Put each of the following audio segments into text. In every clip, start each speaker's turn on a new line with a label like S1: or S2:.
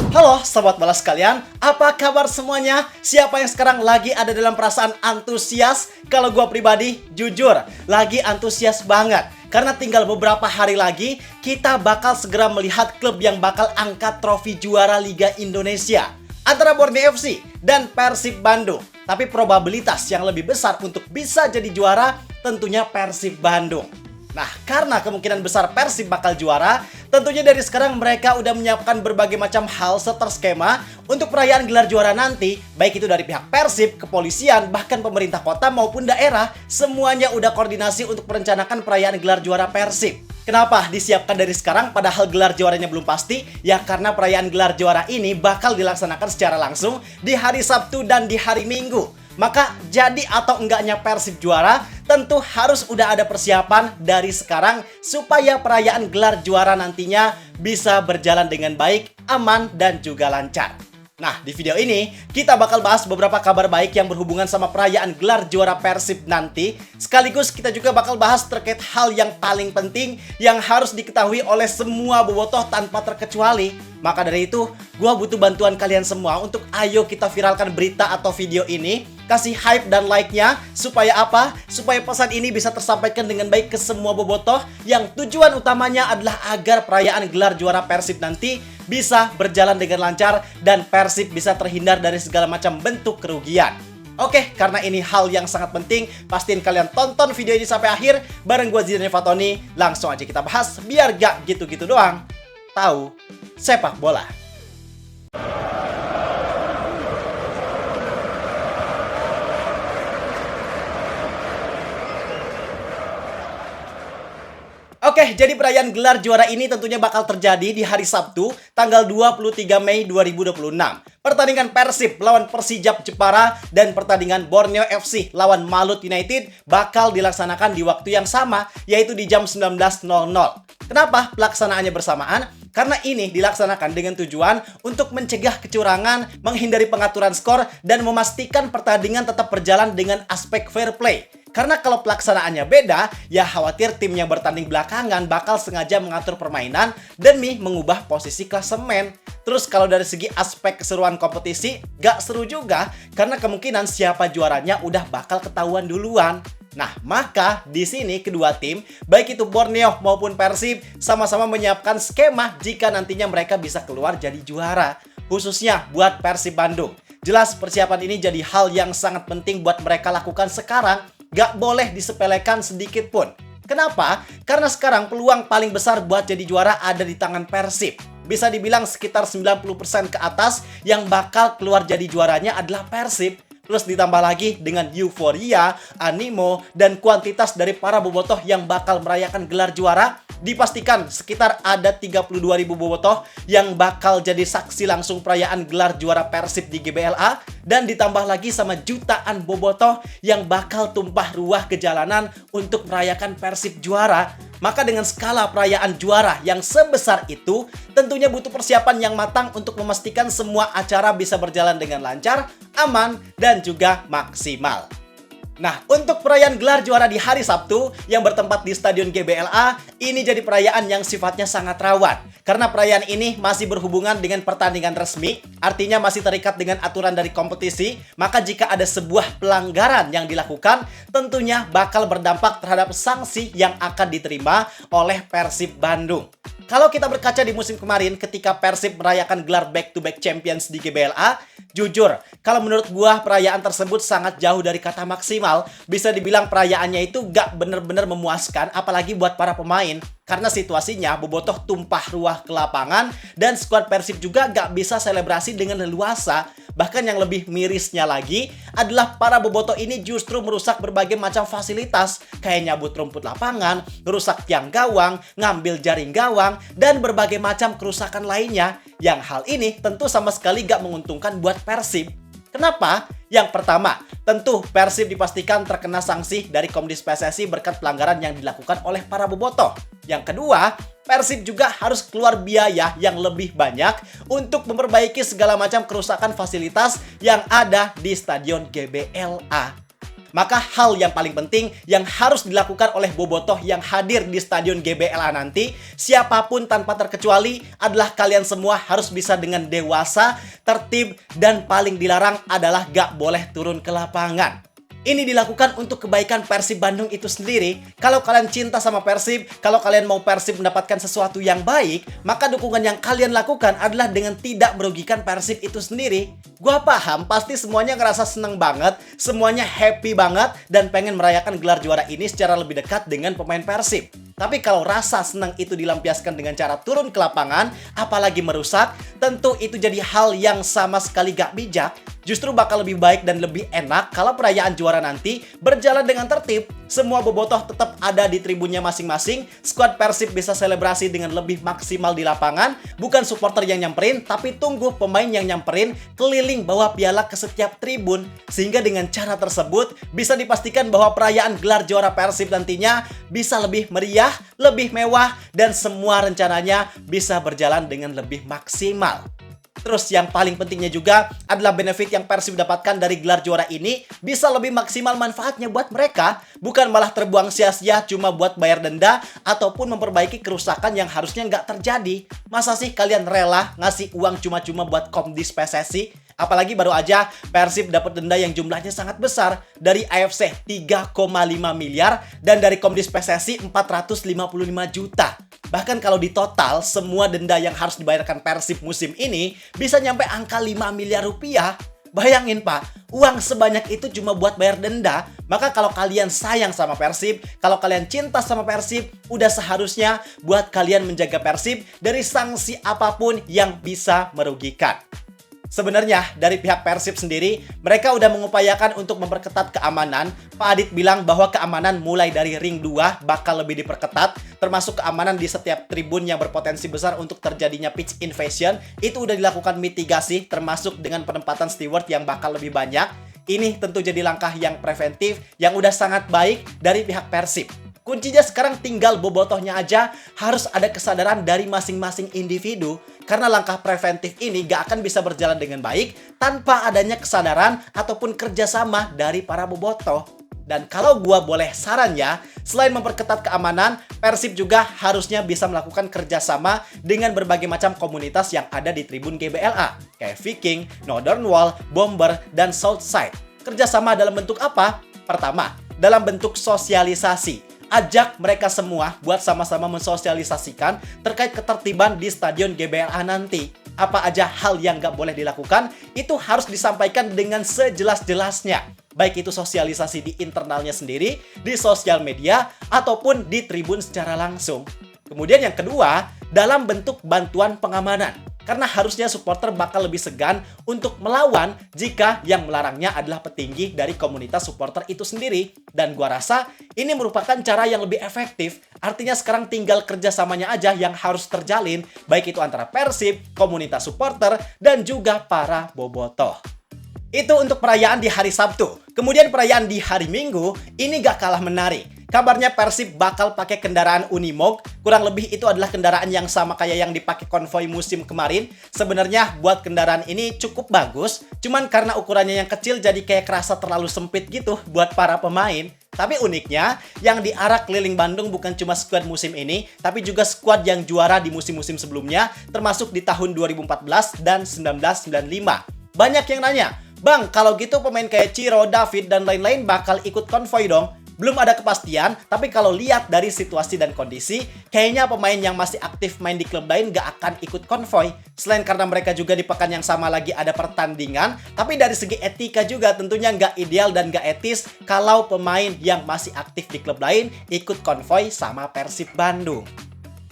S1: Halo Sobat Bola sekalian, apa kabar semuanya? Siapa yang sekarang lagi ada dalam perasaan antusias? Kalau gua pribadi, jujur, lagi antusias banget. Karena tinggal beberapa hari lagi, kita bakal segera melihat klub yang bakal angkat trofi juara Liga Indonesia antara Borneo FC dan Persib Bandung. Tapi probabilitas yang lebih besar untuk bisa jadi juara tentunya Persib Bandung. Nah, karena kemungkinan besar Persib bakal juara, tentunya dari sekarang mereka udah menyiapkan berbagai macam hal seterskema untuk perayaan gelar juara nanti, baik itu dari pihak Persib, kepolisian, bahkan pemerintah kota maupun daerah, semuanya udah koordinasi untuk merencanakan perayaan gelar juara Persib. Kenapa disiapkan dari sekarang padahal gelar juaranya belum pasti? Ya karena perayaan gelar juara ini bakal dilaksanakan secara langsung di hari Sabtu dan di hari Minggu. Maka jadi atau enggaknya Persib juara tentu harus udah ada persiapan dari sekarang supaya perayaan gelar juara nantinya bisa berjalan dengan baik, aman, dan juga lancar. Nah, di video ini kita bakal bahas beberapa kabar baik yang berhubungan sama perayaan gelar juara Persib nanti. Sekaligus kita juga bakal bahas terkait hal yang paling penting yang harus diketahui oleh semua bobotoh tanpa terkecuali. Maka dari itu, gua butuh bantuan kalian semua untuk ayo kita viralkan berita atau video ini. Kasih hype dan like-nya. Supaya apa? Supaya pesan ini bisa tersampaikan dengan baik ke semua bobotoh yang tujuan utamanya adalah agar perayaan gelar juara Persib nanti bisa berjalan dengan lancar dan Persib bisa terhindar dari segala macam bentuk kerugian. Oke, karena ini hal yang sangat penting, pastiin kalian tonton video ini sampai akhir bareng gue Zidane Fatoni. Langsung aja kita bahas biar gak gitu-gitu doang. Tahu sepak bola. Oke, jadi perayaan gelar juara ini tentunya bakal terjadi di hari Sabtu, tanggal 23 Mei 2026. Pertandingan Persib lawan Persijap Jepara dan pertandingan Borneo FC lawan Malut United bakal dilaksanakan di waktu yang sama, yaitu di jam 19.00. Kenapa pelaksanaannya bersamaan? Karena ini dilaksanakan dengan tujuan untuk mencegah kecurangan, menghindari pengaturan skor, dan memastikan pertandingan tetap berjalan dengan aspek fair play. Karena kalau pelaksanaannya beda, ya khawatir tim yang bertanding belakangan bakal sengaja mengatur permainan demi mengubah posisi klasemen. Terus kalau dari segi aspek keseruan kompetisi, gak seru juga karena kemungkinan siapa juaranya udah bakal ketahuan duluan. Nah, maka di sini kedua tim, baik itu Borneo maupun Persib, sama-sama menyiapkan skema jika nantinya mereka bisa keluar jadi juara. Khususnya buat Persib Bandung. Jelas persiapan ini jadi hal yang sangat penting buat mereka lakukan sekarang. Gak boleh disepelekan sedikit pun. Kenapa? Karena sekarang peluang paling besar buat jadi juara ada di tangan Persib. Bisa dibilang sekitar 90% ke atas yang bakal keluar jadi juaranya adalah Persib. Plus ditambah lagi dengan euforia, animo, dan kuantitas dari para bobotoh yang bakal merayakan gelar juara, dipastikan sekitar ada 32.000 bobotoh yang bakal jadi saksi langsung perayaan gelar juara Persib di GBLA, dan ditambah lagi sama jutaan bobotoh yang bakal tumpah ruah ke jalanan untuk merayakan Persib juara. Maka dengan skala perayaan juara yang sebesar itu, tentunya butuh persiapan yang matang untuk memastikan semua acara bisa berjalan dengan lancar, aman, dan juga maksimal. Nah, untuk perayaan gelar juara di hari Sabtu yang bertempat di Stadion GBLA, ini jadi perayaan yang sifatnya sangat rawan. Karena perayaan ini masih berhubungan dengan pertandingan resmi, artinya masih terikat dengan aturan dari kompetisi, maka jika ada sebuah pelanggaran yang dilakukan, tentunya bakal berdampak terhadap sanksi yang akan diterima oleh Persib Bandung. Kalau kita berkaca di musim kemarin ketika Persib merayakan gelar back-to-back champions di GBLA, jujur, kalau menurut gua perayaan tersebut sangat jauh dari kata maksimal. Bisa dibilang perayaannya itu gak bener-bener memuaskan, apalagi buat para pemain. Karena situasinya bobotoh tumpah ruah ke lapangan dan skuad Persib juga gak bisa selebrasi dengan leluasa. Bahkan yang lebih mirisnya lagi adalah para bobotoh ini justru merusak berbagai macam fasilitas kayak nyabut rumput lapangan, merusak tiang gawang, ngambil jaring gawang, dan berbagai macam kerusakan lainnya. Yang hal ini tentu sama sekali gak menguntungkan buat Persib. Kenapa? Yang pertama, tentu Persib dipastikan terkena sanksi dari Komdis PSSI berkat pelanggaran yang dilakukan oleh para bobotoh. Yang kedua, Persib juga harus keluar biaya yang lebih banyak untuk memperbaiki segala macam kerusakan fasilitas yang ada di Stadion GBLA. Maka hal yang paling penting yang harus dilakukan oleh bobotoh yang hadir di Stadion GBLA nanti, siapapun tanpa terkecuali adalah kalian semua harus bisa dengan dewasa, tertib, dan paling dilarang adalah gak boleh turun ke lapangan. Ini dilakukan untuk kebaikan Persib Bandung itu sendiri. Kalau kalian cinta sama Persib, kalau kalian mau Persib mendapatkan sesuatu yang baik, maka dukungan yang kalian lakukan adalah dengan tidak merugikan Persib itu sendiri. Gua paham, pasti semuanya ngerasa seneng banget, semuanya happy banget, dan pengen merayakan gelar juara ini secara lebih dekat dengan pemain Persib. Tapi kalau rasa senang itu dilampiaskan dengan cara turun ke lapangan, apalagi merusak, tentu itu jadi hal yang sama sekali gak bijak. Justru bakal lebih baik dan lebih enak kalau perayaan juara nanti berjalan dengan tertib. Semua bobotoh tetap ada di tribunnya masing-masing. Skuad Persib bisa selebrasi dengan lebih maksimal di lapangan. Bukan supporter yang nyamperin, tapi tunggu pemain yang nyamperin keliling bawa piala ke setiap tribun. Sehingga dengan cara tersebut bisa dipastikan bahwa perayaan gelar juara Persib nantinya bisa lebih meriah, lebih mewah, dan semua rencananya bisa berjalan dengan lebih maksimal. Terus yang paling pentingnya juga adalah benefit yang Persib dapatkan dari gelar juara ini bisa lebih maksimal manfaatnya buat mereka, bukan malah terbuang sia-sia cuma buat bayar denda ataupun memperbaiki kerusakan yang harusnya nggak terjadi. Masa sih kalian rela ngasih uang cuma-cuma buat Komdis PSSI? Apalagi baru aja Persib dapat denda yang jumlahnya sangat besar dari AFC 3,5 miliar dan dari Komdis PSSI 455 juta. Bahkan kalau di total semua denda yang harus dibayarkan Persib musim ini bisa nyampe angka 5 miliar rupiah. Bayangin Pak, uang sebanyak itu cuma buat bayar denda. Maka kalau kalian sayang sama Persib, kalau kalian cinta sama Persib, udah seharusnya buat kalian menjaga Persib dari sanksi apapun yang bisa merugikan. Sebenarnya dari pihak Persib sendiri, mereka udah mengupayakan untuk memperketat keamanan. Pak Adit bilang bahwa keamanan mulai dari ring 2 bakal lebih diperketat, termasuk keamanan di setiap tribun yang berpotensi besar untuk terjadinya pitch invasion. Itu udah dilakukan mitigasi, termasuk dengan penempatan steward yang bakal lebih banyak. Ini tentu jadi langkah yang preventif, yang udah sangat baik dari pihak Persib. Kuncinya sekarang tinggal bobotohnya aja harus ada kesadaran dari masing-masing individu. Karena langkah preventif ini gak akan bisa berjalan dengan baik tanpa adanya kesadaran ataupun kerjasama dari para bobotoh. Dan kalau gua boleh saran ya, selain memperketat keamanan, Persib juga harusnya bisa melakukan kerjasama dengan berbagai macam komunitas yang ada di tribun GBLA. Kayak Viking, Northern Wall, Bomber, dan Southside. Kerjasama dalam bentuk apa? Pertama, dalam bentuk sosialisasi. Ajak mereka semua buat sama-sama mensosialisasikan terkait ketertiban di Stadion GBLA nanti. Apa aja hal yang nggak boleh dilakukan, itu harus disampaikan dengan sejelas-jelasnya. Baik itu sosialisasi di internalnya sendiri, di sosial media, ataupun di tribun secara langsung. Kemudian yang kedua, dalam bentuk bantuan pengamanan. Karena harusnya supporter bakal lebih segan untuk melawan jika yang melarangnya adalah petinggi dari komunitas supporter itu sendiri. Dan gua rasa ini merupakan cara yang lebih efektif. Artinya sekarang tinggal kerjasamanya aja yang harus terjalin, baik itu antara Persib, komunitas supporter, dan juga para bobotoh. Itu untuk perayaan di hari Sabtu. Kemudian perayaan di hari Minggu, ini gak kalah menarik. Kabarnya Persib bakal pakai kendaraan Unimog. Kurang lebih itu adalah kendaraan yang sama kayak yang dipakai konvoi musim kemarin. Sebenarnya buat kendaraan ini cukup bagus. Cuman karena ukurannya yang kecil jadi kayak kerasa terlalu sempit gitu buat para pemain. Tapi uniknya, yang diarak keliling Bandung bukan cuma skuad musim ini, tapi juga skuad yang juara di musim-musim sebelumnya, termasuk di tahun 2014 dan 1995. Banyak yang nanya, Bang, kalau gitu pemain kayak Ciro, David, dan lain-lain bakal ikut konvoi dong? Belum ada kepastian, tapi kalau lihat dari situasi dan kondisi, kayaknya pemain yang masih aktif main di klub lain gak akan ikut konvoi. Selain karena mereka juga di pekan yang sama lagi ada pertandingan, tapi dari segi etika juga tentunya gak ideal dan gak etis kalau pemain yang masih aktif di klub lain ikut konvoi sama Persib Bandung.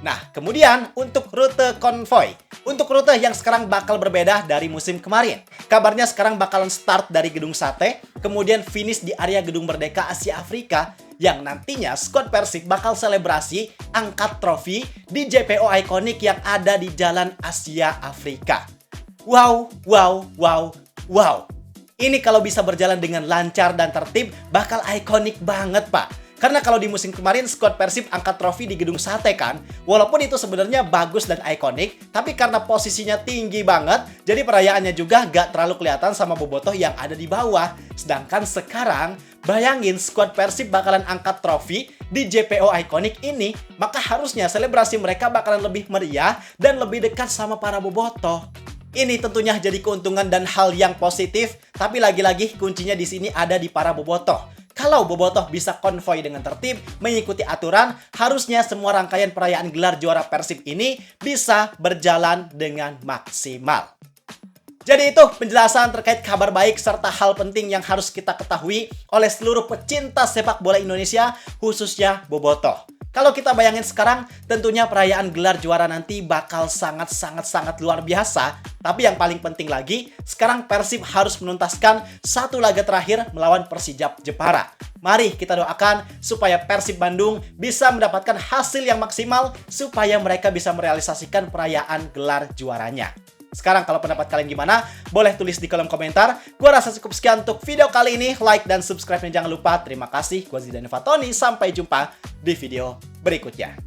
S1: Nah, kemudian untuk rute konvoi. Untuk rute yang sekarang bakal berbeda dari musim kemarin. Kabarnya sekarang bakalan start dari Gedung Sate, kemudian finish di area Gedung Merdeka Asia Afrika, yang nantinya skuad Persib bakal selebrasi angkat trofi di JPO ikonik yang ada di Jalan Asia Afrika. Wow, wow, wow, wow. Ini kalau bisa berjalan dengan lancar dan tertib, bakal ikonik banget, Pak. Karena kalau di musim kemarin skuad Persib angkat trofi di Gedung Sate kan, walaupun itu sebenarnya bagus dan ikonik, tapi karena posisinya tinggi banget, jadi perayaannya juga gak terlalu kelihatan sama bobotoh yang ada di bawah. Sedangkan sekarang, bayangin skuad Persib bakalan angkat trofi di JPO ikonik ini, maka harusnya selebrasi mereka bakalan lebih meriah dan lebih dekat sama para bobotoh. Ini tentunya jadi keuntungan dan hal yang positif, tapi lagi-lagi kuncinya di sini ada di para bobotoh. Kalau bobotoh bisa konvoy dengan tertib, mengikuti aturan, harusnya semua rangkaian perayaan gelar juara Persib ini bisa berjalan dengan maksimal. Jadi itu penjelasan terkait kabar baik serta hal penting yang harus kita ketahui oleh seluruh pecinta sepak bola Indonesia, khususnya bobotoh. Kalau kita bayangin sekarang, tentunya perayaan gelar juara nanti bakal sangat luar biasa. Tapi yang paling penting lagi, sekarang Persib harus menuntaskan satu laga terakhir melawan Persijap Jepara. Mari kita doakan supaya Persib Bandung bisa mendapatkan hasil yang maksimal supaya mereka bisa merealisasikan perayaan gelar juaranya. Sekarang kalau pendapat kalian gimana? Boleh tulis di kolom komentar. Gua rasa cukup sekian untuk video kali ini. Like dan subscribe-nya jangan lupa. Terima kasih. Gua Zidane Fatoni. Sampai jumpa di video berikutnya.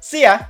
S1: See ya!